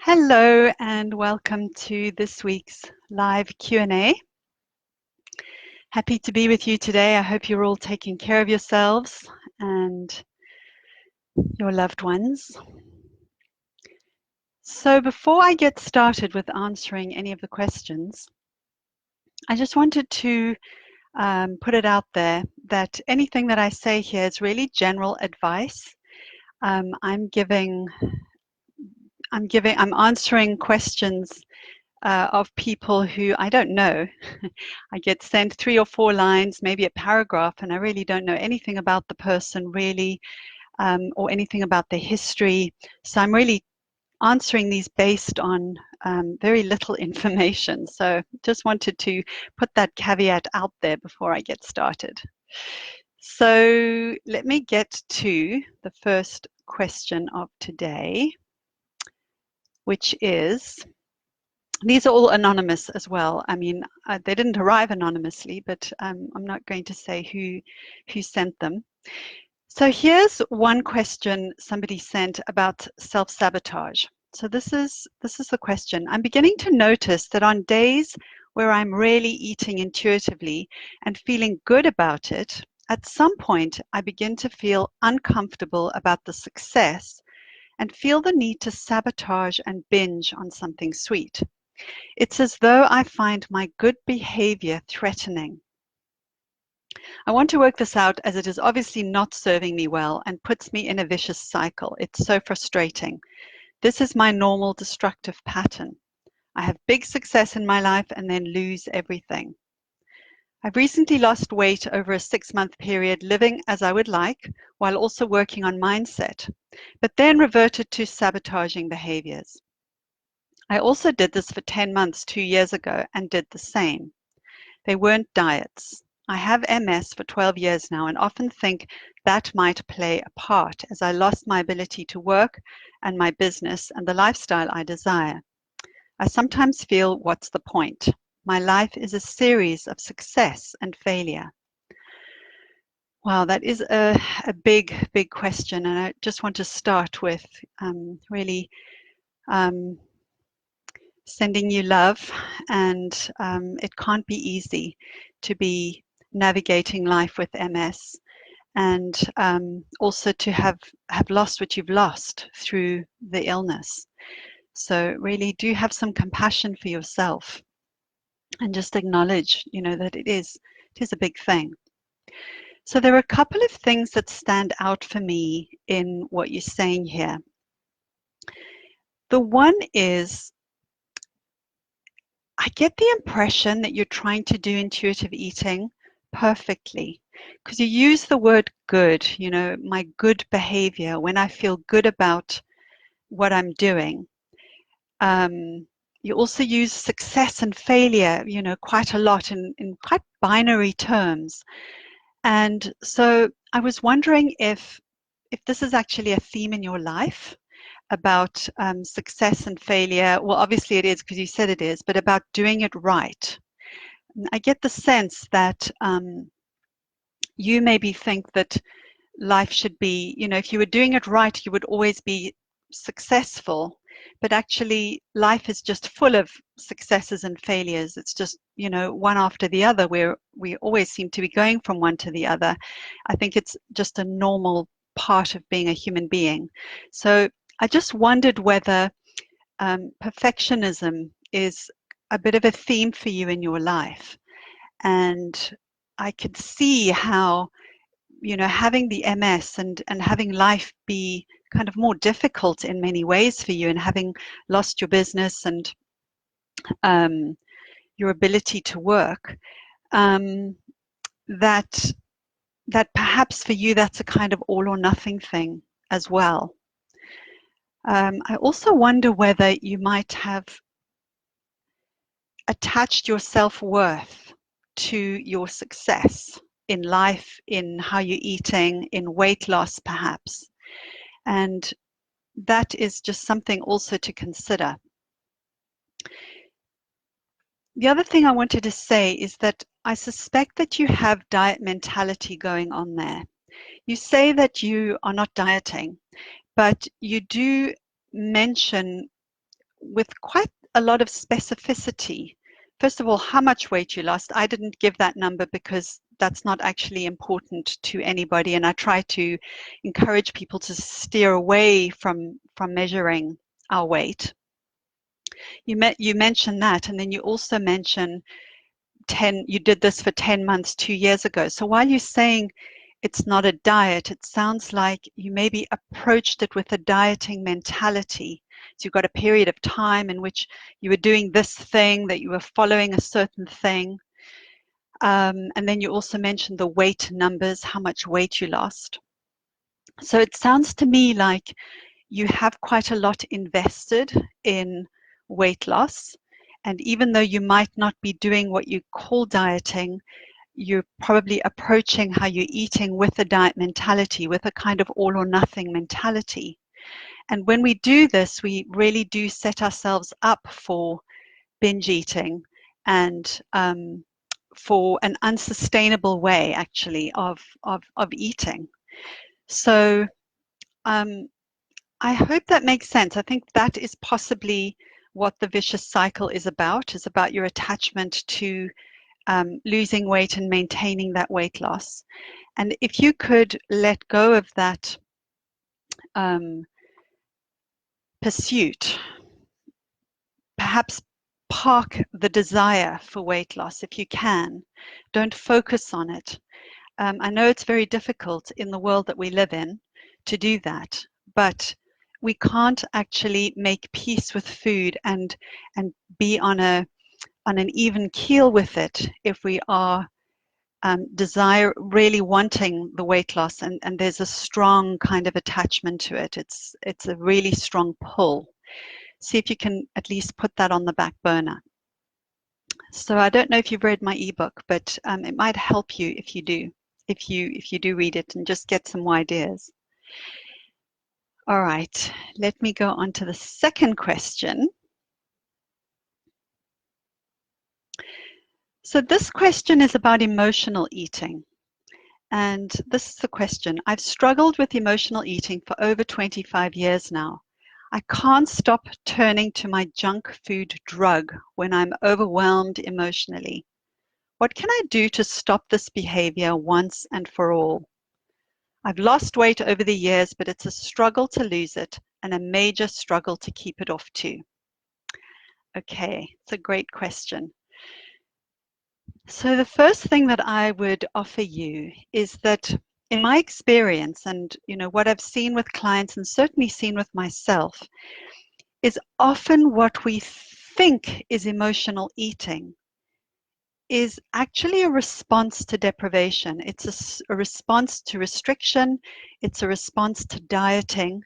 Hello and welcome to this week's live Q&A. Happy to be with you today. I hope you're all taking care of yourselves and your loved ones. So before I get started with answering any of the questions, I just wanted to put it out there that anything that I say here is really general advice. I'm answering questions of people who I don't know. I get sent 3 or 4 lines, maybe a paragraph, and I really don't know anything about the person really, or anything about their history. So I'm really answering these based on very little information. So just wanted to put that caveat out there before I get started. So let me get to the first question of today, which is, these are all anonymous as well. I mean, they didn't arrive anonymously, but I'm not going to say who sent them. So here's one question somebody sent about self-sabotage. So this is the question. I'm beginning to notice that on days where I'm really eating intuitively and feeling good about it, at some point I begin to feel uncomfortable about the success and feel the need to sabotage and binge on something sweet. It's as though I find my good behavior threatening. I want to work this out as it is obviously not serving me well and puts me in a vicious cycle. It's so frustrating. This is my normal destructive pattern. I have big success in my life and then lose everything. I've recently lost weight over a 6-month period, living as I would like, while also working on mindset, but then reverted to sabotaging behaviors. I also did this for 10 months 2 years ago and did the same. They weren't diets. I have MS for 12 years now and often think that might play a part as I lost my ability to work and my business and the lifestyle I desire. I sometimes feel, what's the point? My life is a series of success and failure. Wow, that is a big, big question. And I just want to start with really sending you love, and it can't be easy to be navigating life with MS, and also to have lost what you've lost through the illness. So really do have some compassion for yourself and just acknowledge, that it is a big thing. So there are a couple of things that stand out for me in what you're saying here. The one is, I get the impression that you're trying to do intuitive eating perfectly, because you use the word good, my good behavior, when I feel good about what I'm doing. You also use success and failure, quite a lot in quite binary terms. And so I was wondering if this is actually a theme in your life about success and failure. Well, obviously it is because you said it is, but about doing it right. I get the sense that you maybe think that life should be, if you were doing it right, you would always be successful. But actually, life is just full of successes and failures. It's just, one after the other, where we always seem to be going from one to the other. I think it's just a normal part of being a human being. So I just wondered whether perfectionism is a bit of a theme for you in your life. And I could see how, having the MS and having life be kind of more difficult in many ways for you, and having lost your business and your ability to work, that perhaps for you that's a kind of all or nothing thing as well. I also wonder whether you might have attached your self-worth to your success in life, in how you're eating, in weight loss perhaps. And that is just something also to consider. The other thing I wanted to say is that I suspect that you have diet mentality going on there. You say that you are not dieting, but you do mention with quite a lot of specificity. First of all, how much weight you lost. I didn't give that number because that's not actually important to anybody, and I try to encourage people to steer away from measuring our weight. You mentioned that, and then you also mentioned you did this for 10 months 2 years ago. So while you're saying it's not a diet, it sounds like you maybe approached it with a dieting mentality. So you've got a period of time in which you were doing this thing, that you were following a certain thing. And then you also mentioned the weight numbers, how much weight you lost. So it sounds to me like you have quite a lot invested in weight loss. And even though you might not be doing what you call dieting, you're probably approaching how you're eating with a diet mentality, with a kind of all or nothing mentality. And when we do this, we really do set ourselves up for binge eating and for an unsustainable way, actually, of eating. So I hope that makes sense. I think that is possibly what the vicious cycle is about your attachment to losing weight and maintaining that weight loss. And if you could let go of that pursuit, perhaps park the desire for weight loss if you can. Don't focus on it. I know it's very difficult in the world that we live in to do that, but we can't actually make peace with food and be on an even keel with it if we are really wanting the weight loss, and there's a strong kind of attachment to it. It's a really strong pull. See if you can at least put that on the back burner. So I don't know if you've read my ebook, but it might help you if you do. If you do read it and just get some ideas. All right, let me go on to the second question. So this question is about emotional eating. And this is the question. I've struggled with emotional eating for over 25 years now. I can't stop turning to my junk food drug when I'm overwhelmed emotionally. What can I do to stop this behavior once and for all? I've lost weight over the years, but it's a struggle to lose it and a major struggle to keep it off too. Okay, it's a great question. So the first thing that I would offer you is that in my experience and what I've seen with clients and certainly seen with myself is often what we think is emotional eating is actually a response to deprivation. It's a response to restriction. It's a response to dieting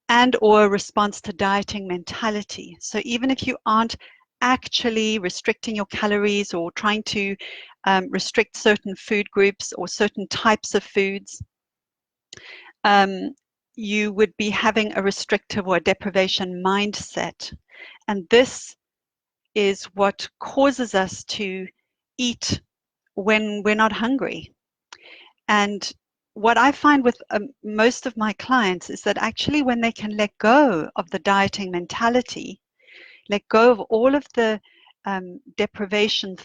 and or a response to dieting mentality. So even if you aren't actually restricting your calories or trying to restrict certain food groups or certain types of foods, you would be having a restrictive or a deprivation mindset. And this is what causes us to eat when we're not hungry. And what I find with most of my clients is that actually when they can let go of the dieting mentality, let go of all of the deprivation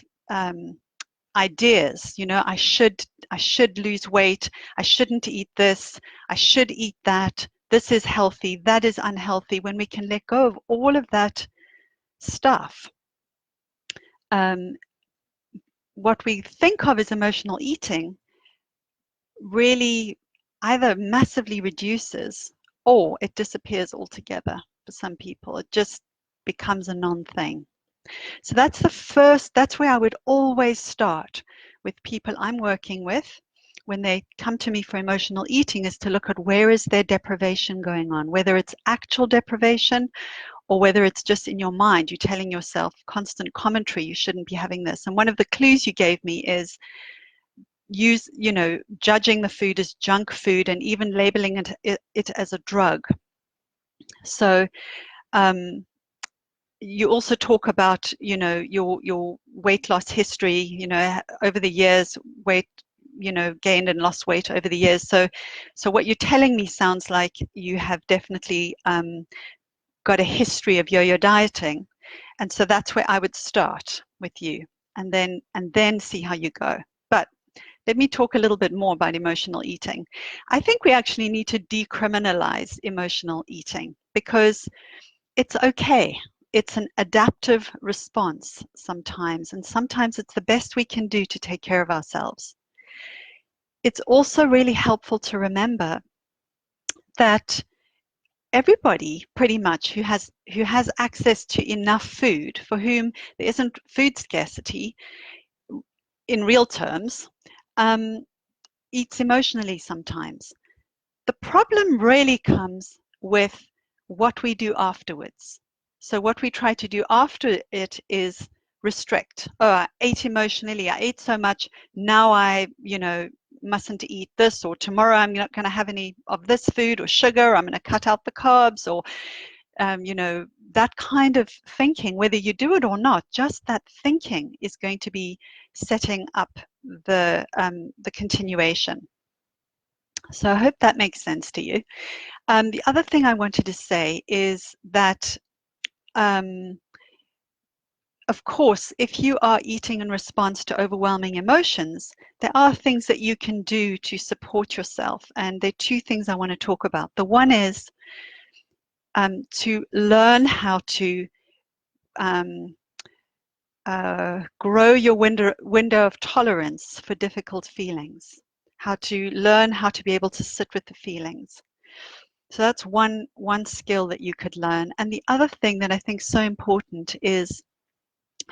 ideas, I should lose weight, I shouldn't eat this, I should eat that, this is healthy, that is unhealthy. When we can let go of all of that stuff, what we think of as emotional eating really either massively reduces or it disappears altogether for some people. It just becomes a non-thing. So that's where I would always start with people I'm working with when they come to me for emotional eating, is to look at where is their deprivation going on, whether it's actual deprivation or whether it's just in your mind, you're telling yourself constant commentary, you shouldn't be having this. And one of the clues you gave me is judging the food as junk food and even labeling it as a drug. So you also talk about, your weight loss history, over the years, weight, gained and lost weight over the years. So what you're telling me sounds like you have definitely got a history of yo-yo dieting. And so that's where I would start with you, and then see how you go. But let me talk a little bit more about emotional eating. I think we actually need to decriminalize emotional eating because it's okay. It's an adaptive response sometimes, and sometimes it's the best we can do to take care of ourselves. It's also really helpful to remember that everybody pretty much who has access to enough food, for whom there isn't food scarcity in real terms, eats emotionally sometimes. The problem really comes with what we do afterwards. So what we try to do after it is restrict. Oh, I ate emotionally, I ate so much, now I, mustn't eat this, or tomorrow I'm not going to have any of this food or sugar, I'm going to cut out the carbs, or that kind of thinking, whether you do it or not, just that thinking is going to be setting up the continuation. So I hope that makes sense to you. The other thing I wanted to say is that, of course, if you are eating in response to overwhelming emotions, there are things that you can do to support yourself. And there are two things I want to talk about. The one is to learn how to grow your window of tolerance for difficult feelings, how to learn how to be able to sit with the feelings. So that's one skill that you could learn. And the other thing that I think is so important is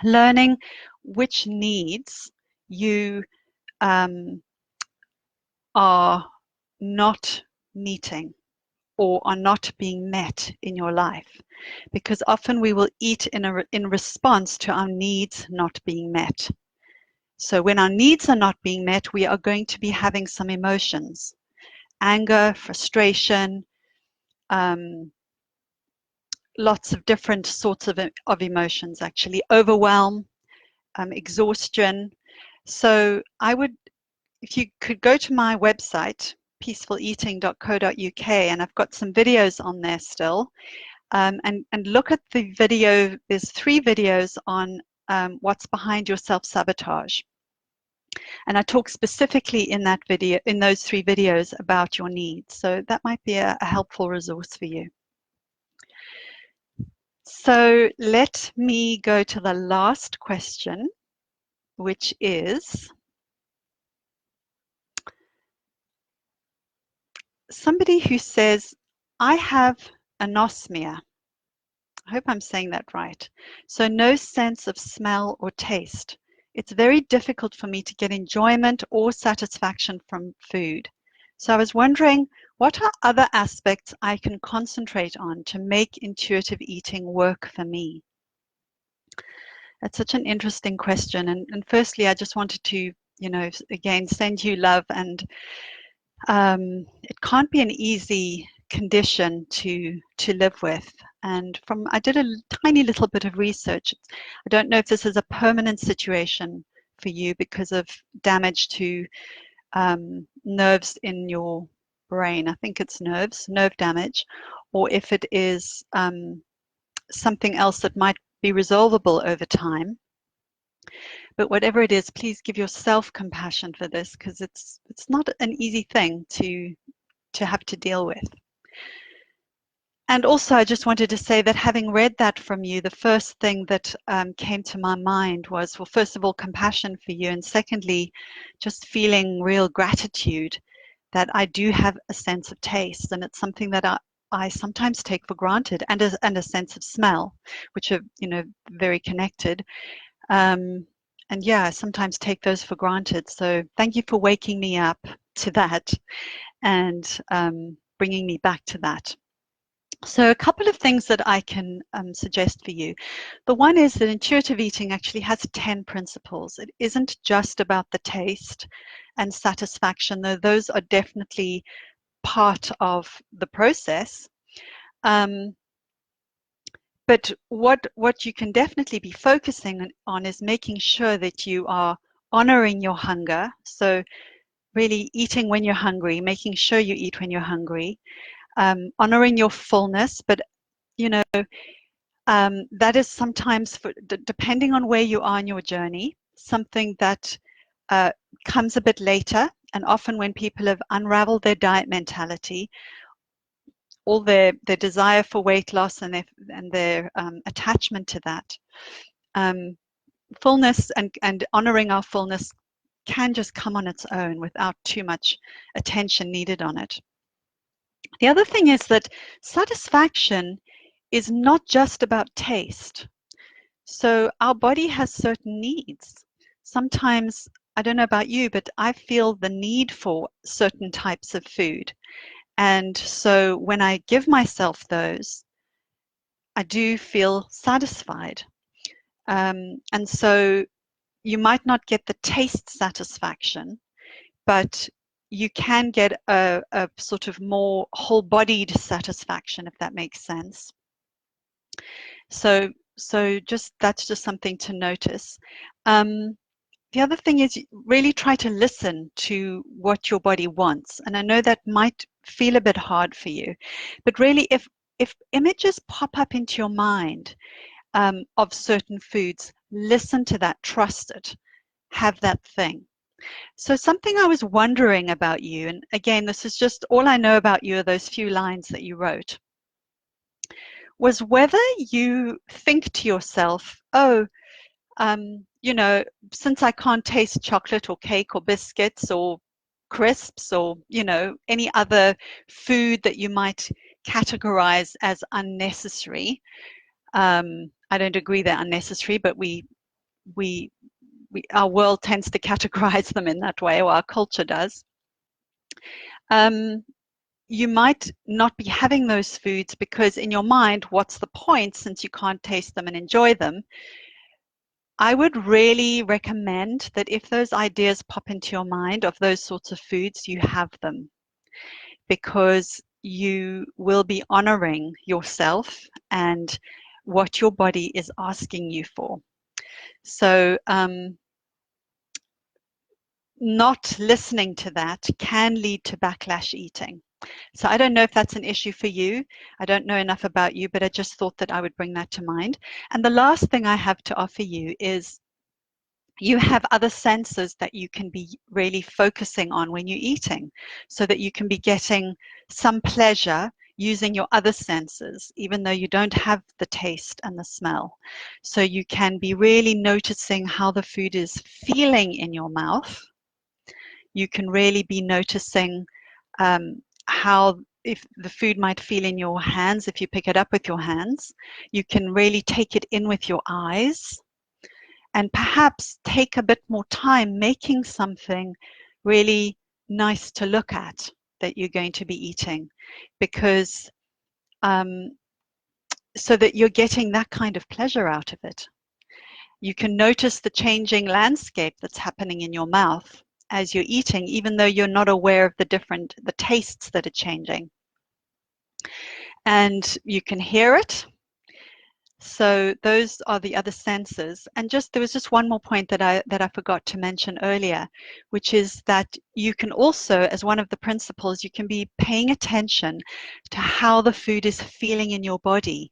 learning which needs you are not meeting or are not being met in your life, because often we will eat in response to our needs not being met. So when our needs are not being met, we are going to be having some emotions: anger, frustration, lots of different sorts of emotions, actually, overwhelm, exhaustion. So I would, if you could go to my website, peacefuleating.co.uk, and I've got some videos on there still, and look at the video. There's 3 videos on what's behind your self-sabotage. And I talk specifically in those 3 videos about your needs. So that might be a helpful resource for you. So let me go to the last question, which is somebody who says, I have anosmia. I hope I'm saying that right. So no sense of smell or taste. It's very difficult for me to get enjoyment or satisfaction from food. So I was wondering, what are other aspects I can concentrate on to make intuitive eating work for me? That's such an interesting question. And firstly, I just wanted to, again, send you love. And it can't be an easy condition to live with. And I did a tiny little bit of research. I don't know if this is a permanent situation for you because of damage to nerves in your brain. I think it's nerve damage, or if it is something else that might be resolvable over time. But whatever it is, please give yourself compassion for this, because it's not an easy thing to have to deal with. And also, I just wanted to say that having read that from you, the first thing that came to my mind was, well, first of all, compassion for you, and secondly, just feeling real gratitude that I do have a sense of taste, and it's something that I sometimes take for granted, and a sense of smell, which are very connected. And yeah, I sometimes take those for granted. So thank you for waking me up to that and bringing me back to that. So a couple of things that I can suggest for you. The one is that intuitive eating actually has 10 principles. It isn't just about the taste and satisfaction, though those are definitely part of the process. But what you can definitely be focusing on is making sure that you are honoring your hunger. So really eating when you're hungry, making sure you eat when you're hungry, honoring your fullness, but you know, that is sometimes, depending on where you are in your journey, something that comes a bit later. And often when people have unraveled their diet mentality, all their desire for weight loss and their attachment to that, fullness and honoring our fullness can just come on its own without too much attention needed on it. The other thing is that satisfaction is not just about taste. So our body has certain needs. Sometimes, I don't know about you, but I feel the need for certain types of food. And so when I give myself those, I do feel satisfied. And so you might not get the taste satisfaction, but you can get a sort of more whole-bodied satisfaction, if that makes sense. So that's just something to notice. The other thing is really try to listen to what your body wants. And I know that might feel a bit hard for you, but really if images pop up into your mind of certain foods, listen to that, trust it, have that thing. So something I was wondering about you, and again, this is just all I know about you are those few lines that you wrote, was whether you think to yourself, oh, you know, since I can't taste chocolate or cake or biscuits or crisps or, you know, any other food that you might categorize as unnecessary. I don't agree they're unnecessary, but our world tends to categorize them in that way, or our culture does. You might not be having those foods because in your mind, what's the point since you can't taste them and enjoy them? I would really recommend that if those ideas pop into your mind of those sorts of foods, you have them, because you will be honoring yourself and what your body is asking you for. So not listening to that can lead to backlash eating. So I don't know if that's an issue for you. I don't know enough about you, but I just thought that I would bring that to mind. And the last thing I have to offer you is you have other senses that you can be really focusing on when you're eating, so that you can be getting some pleasure using your other senses, even though you don't have the taste and the smell. So you can be really noticing how the food is feeling in your mouth. You can really be noticing how if the food might feel in your hands, if you pick it up with your hands. You can really take it in with your eyes, and perhaps take a bit more time making something really nice to look at that you're going to be eating, because so that you're getting that kind of pleasure out of it. You can notice the changing landscape that's happening in your mouth as you're eating, even though you're not aware of the tastes that are changing. And you can hear it. So those are the other senses. And there was just one more point that I forgot to mention earlier, which is that you can also, as one of the principles, you can be paying attention to how the food is feeling in your body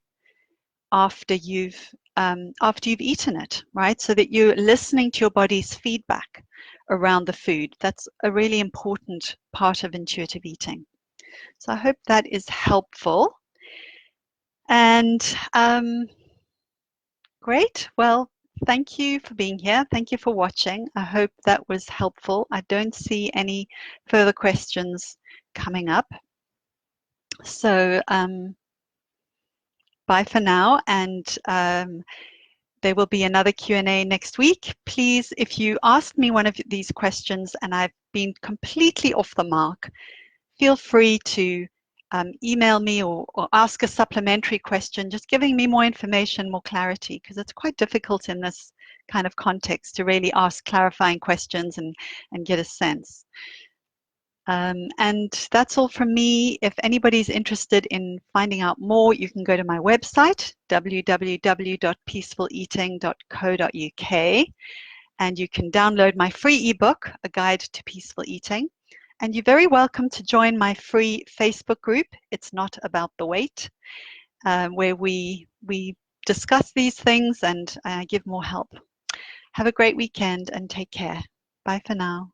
after you've eaten it, right? So that you're listening to your body's feedback around the food. That's a really important part of intuitive eating. So I hope that is helpful. And great. Well, thank you for being here. Thank you for watching. I hope that was helpful. I don't see any further questions coming up. So bye for now, and there will be another Q&A next week. Please, if you asked me one of these questions and I've been completely off the mark, feel free to email me or ask a supplementary question, just giving me more information, more clarity, because it's quite difficult in this kind of context to really ask clarifying questions and get a sense. And that's all from me. If anybody's interested in finding out more, you can go to my website, www.peacefuleating.co.uk, and you can download my free ebook, A Guide to Peaceful Eating. And you're very welcome to join my free Facebook group. It's not about the weight. where we discuss these things and give more help. Have a great weekend and take care. Bye for now.